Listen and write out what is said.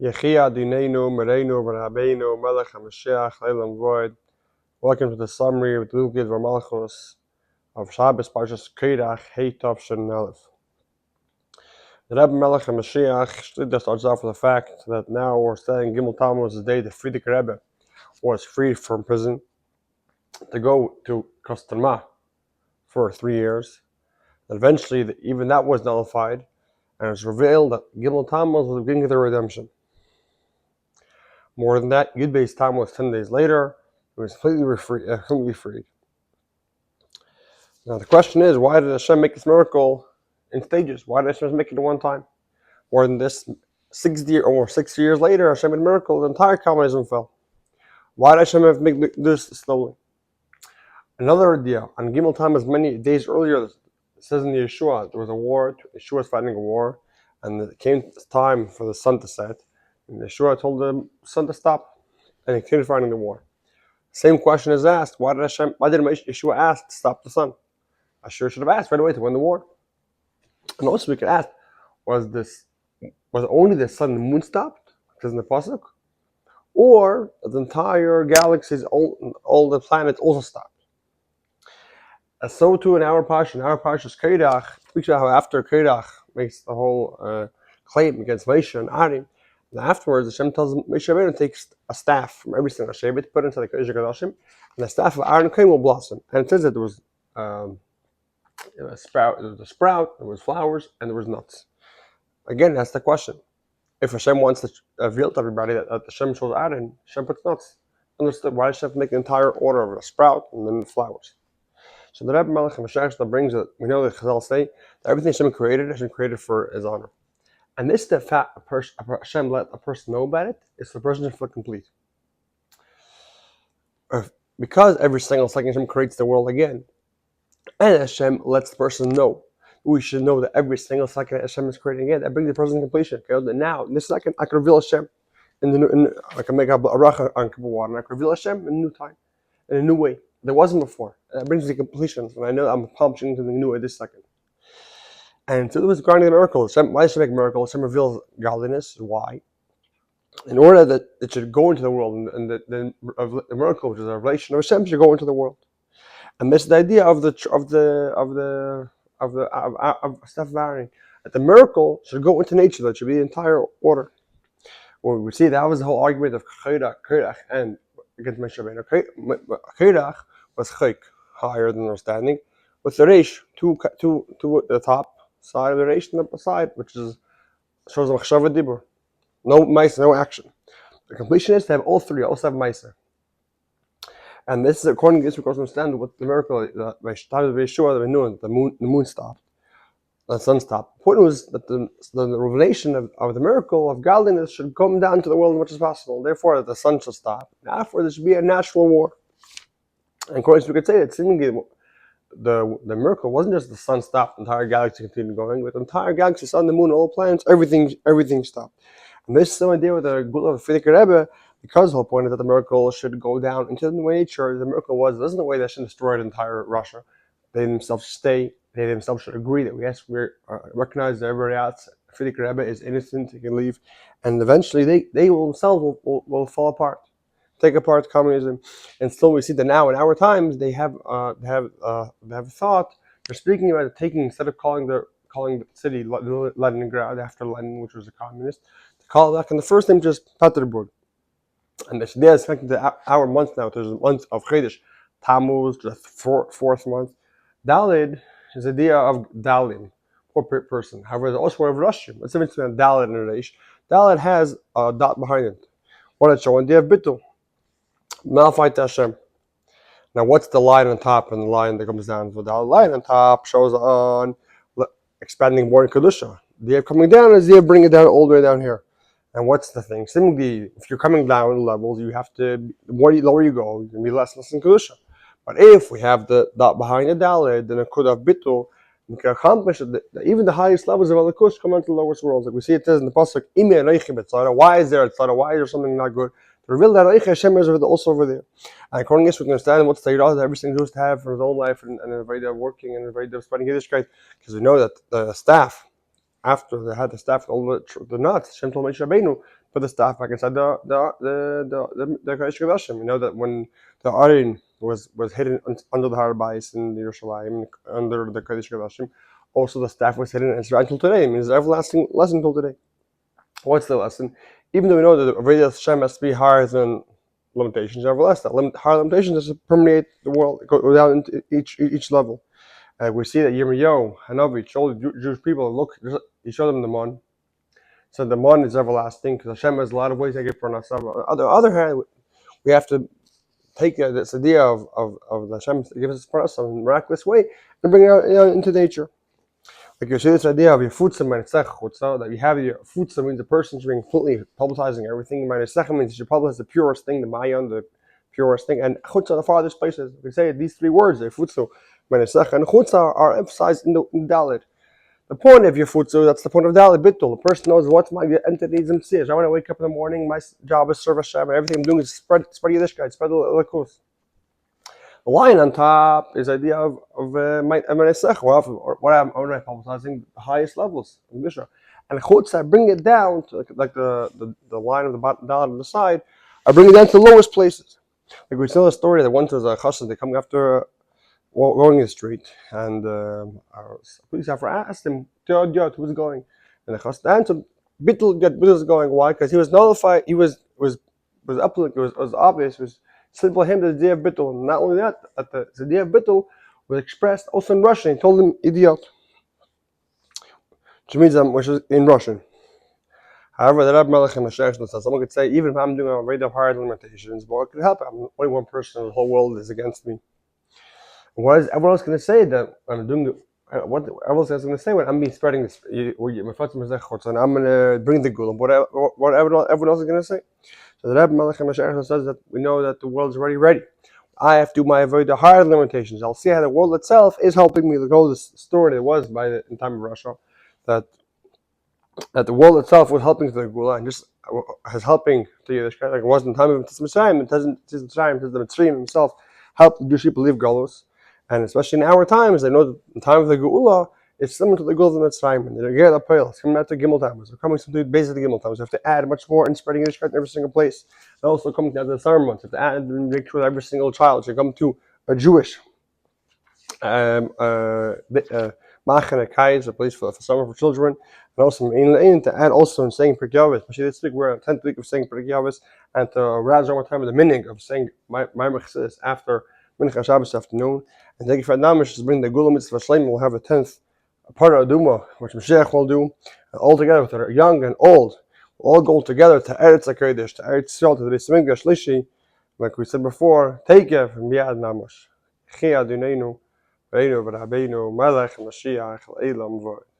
Adonainu, Mureno, ורבינו, המשיח, לעולם. Welcome to the summary of Dvar Malchus of Shabbas Parshas Korach, Hatomim. The Rebbe King Moshiach Shlit starts off with the fact that now we're studying Tammuz, the day the Rebbe King was freed from prison to go to Tammuz for 3 years. And eventually, even that was nullified, and it was revealed that Tammuz was beginning of the redemption. More than that, Yud Tammuz 10 days later, it was completely freed. Now the question is, why did Hashem make this miracle in stages? Why did Hashem make it at one time? More than this, 6 years later, Hashem made a miracle, the entire communism fell. Why did Hashem have to make this slowly? Another idea, on Gimel Tammuz many days earlier, it says in the Yeshua, there was a war, Yeshua was fighting a war, and it came time for the sun to set, and Yeshua told the sun to stop, and he continued fighting the war. Same question is asked, why did Yeshua ask to stop the sun? Yeshua should have asked right away to win the war. And also we could ask, was only the sun and the moon stopped, because in the pasuk, or the entire galaxies, all the planets also stopped? And so too in our Parshas Korach, speaks about how after Korach makes the whole claim against Moshe and Aaron, and afterwards Hashem tells Moshe to take a staff from every single Shevet, put it into the Kodesh HaKodashim, and the staff of Aaron will blossom. And it says that there was a sprout, there was flowers, and there was nuts. Again, that's the question. If Hashem wants to reveal to everybody that Hashem shows Aaron, Hashem puts nuts. Understood? Why does Hashem make the entire order of a sprout and then the flowers? So the Rebbe King Moshiach Shlit brings that we know that Chazal say that everything Hashem created for His honor. And this, the fact Hashem let a person know about it, is for the person to feel complete. Because every single second Hashem creates the world again, and Hashem lets the person know, we should know that every single second Hashem is creating again, that brings the person to completion. Okay? Now, in this second, I can reveal Hashem, I can make a bracha on Kippur water, and I can reveal Hashem in a new time, in a new way. There wasn't before. That brings me to completion, and I know I'm accomplishing something new at this second. And so it was regarding the miracle. Why does Hashem make miracles? Hashem reveals godliness. Why? In order that it should go into the world, and the miracle, which is a revelation of Hashem, should go into the world. And this is the idea of the stuff of Aaron, that the miracle should go into nature. That should be the entire order. Well, we see that was the whole argument of Korach and against ורבינו. Korach was chayk, higher than understanding, with the reish, two at the top side of the reish and the side, which shows a machshava dibur. No ma'aser, no action. The completion is to have all three, also have ma'aser. And this is according to this, we can understand what the miracle, the Yeshua, the moon stopped, the sun stopped. The point was that the revelation of the miracle of godliness should come down to the world as much as possible. Therefore, that the sun should stop. And after, there should be a natural war. And according to we could say that seemingly the miracle wasn't just the sun stopped, the entire galaxy continued going, but the entire galaxy, sun, the moon, all the planets, everything stopped. And this is the idea with the Gula of the Rebbe, because the whole point is that the miracle should go down into the nature. The miracle wasn't the way that should destroy the entire Russia. They themselves stay. They themselves should agree that we recognize that everybody else, the Rebbe is innocent. He can leave, and eventually they themselves will fall apart, take apart communism. And still, we see that now in our times they have a thought. They're speaking about taking, instead of calling the city Leningrad after Lenin, which was a communist, to call it back, and the first name just Petersburg. And this idea is connected to our months now. There's a month of Chodesh, Tammuz, the fourth month. Dalid is the idea of Dalim, poor person. However, there's also one of Russian. Let's say Dalid in a Reish. Dalid has a dot behind it. What it's showing? They have Bittul. Malfight Hashem. Now, what's the line on top and the line that comes down? The line on top shows on expanding more in Kedusha. The coming down is the bring it down all the way down here. And what's the thing? Similarly, if you're coming down levels, you have to, the lower you go, you're going to be less in Kedusha. But if we have the dot behind the Dalet, then it could have Bittul, we can accomplish that even the highest levels of Alakush come into the lowest worlds. Like we see it says in the pasuk, why is there a tzara? Why is there something not good? To reveal that Hashem is also over there. And according to this, we can understand what Tzayirah that every single Jew has to have for his own life and the way they're working and the way they're spreading Yiddishkeit, because we know that the staff after they had the staff, all the nuts, Hashem told Rebbe put the staff back inside the Kodesh Kodashim. You know that when the Arin was hidden under the Harabais in Yerushalayim, under the Kodesh Kodashim, also the staff was hidden, and it's right until today. It means an everlasting lesson until today. What's the lesson? Even though we know that the Avodas Hashem has to be higher than limitations, nevertheless, that higher limitations has to permeate the world, go down into each level. We see that Yirmiyahu, Hanavi, told the Jewish people, look, he showed them the mon. So the mon is everlasting because Hashem has a lot of ways to get for us. On the other hand, we have to take this idea of Hashem gives us for us some miraculous way and bring it out into nature. Like you see this idea of your futsa manasech, that you have your futsa means the person's being completely publicizing everything. Manasech means you publish the purest thing, the mayan, the purest thing, and chutza, the farthest places. We say these three words, the futsa, manasech, and chutza are emphasized in Dalit. The point of your futsa, that's the point of Dalit bittul. The person knows what my entities and sees. I want to wake up in the morning, my job is serve Hashem, and everything I'm doing is spread Yiddishkeit, spread the lakus. The line on top is the idea of Menasech, what am I publicizing? The highest levels of Mishnah. And Chutz, I bring it down to like the line of the bottom down on the side, I bring it down to the lowest places. Like we tell a story that once was a chassid, they come after going in the street, and our police officer asked him, who's going? And the chassid answered, Bittul is going. Why? Because he was notified, he was up, it was obvious, it was simple him the idea of bittul. Not only that, the idea of bittul was expressed also in Russian. He told him idiot, which is in Russian. However, the Rebbe King Moshiach Shlit says, someone could say, even if I'm doing a rate of higher limitations, but what could help? I'm only one person, the whole world is against me. And what is everyone else going to say that I'm doing? What everyone else is going to say when I'm spreading this? And I'm going to bring the gulam. What everyone else is going to say? So the Rebbe King Moshiach Shlit says that we know that the world is already ready. I have to avoid the higher limitations. I'll see how the world itself is helping me. Look, all this story that was in time of Russia, that the world itself was helping to the Gula and just is helping to Yiddishkeit. Like it wasn't in time of Mitzrayim. It doesn't. The Mitzrayim himself helped the Jewish people leave Galus, and especially in our times, they know that in time of the Geula, it's similar to the Gula of Mitzrayim. And they're getting up it's coming out to Gimel Tammuz. They're coming to basically Gimel Tammuz. You have to add much more and spreading Yiddishkeit in every single place. They're also coming down to the summer months. You have to add and make sure that every single child should come to a Jewish Machane Kais, a place for summer for children, and also to add also in saying Pirkei Avos. Especially this week, we're on the 10th week of saying Pirkei Avos, and to rouse one more time with the minig of saying Ma'amar Chassidus after Mincha Shabbos afternoon. And thank you for Adonanu, just bring the Gula Mitzvah Shalom. We'll have a 10th part of Aduma, which Mashiach will do, and all together with our young and old, we'll all go together to Eretz HaKodesh, to Eretz Yisrael, to the Beis Hamikdash Shlishi, like we said before, take it from Yad Namosh. Adonainu, ורבינו, המשיח, לעולם.